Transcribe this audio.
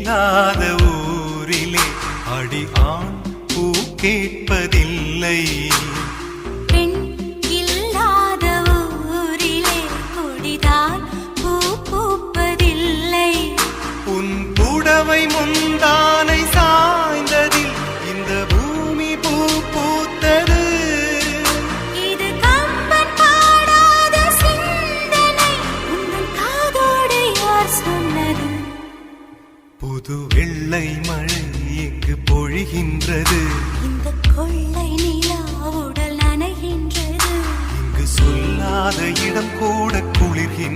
இல்லாத ஊரிலே அடி ஆண் பூ கேட்பதில்லை. பெண் இல்லாத ஊரிலே கொடிதான் பூ பூப்பதில்லை. உன் புடவை முந்தானை சாய்ந்ததில் இந்த பூமி பூ பூத்தது. இது கம்பன் பாடாத சிந்தனை, உங்கள் காதோடு யார் சொன்னது? புது வெள்ளை மழை இங்கு பொழிகின்றது. இந்த கொள்ளை நிலா உடல் நனைகின்றது. இங்கு சொல்லாத இடம் கூட குளிர்கின்றது.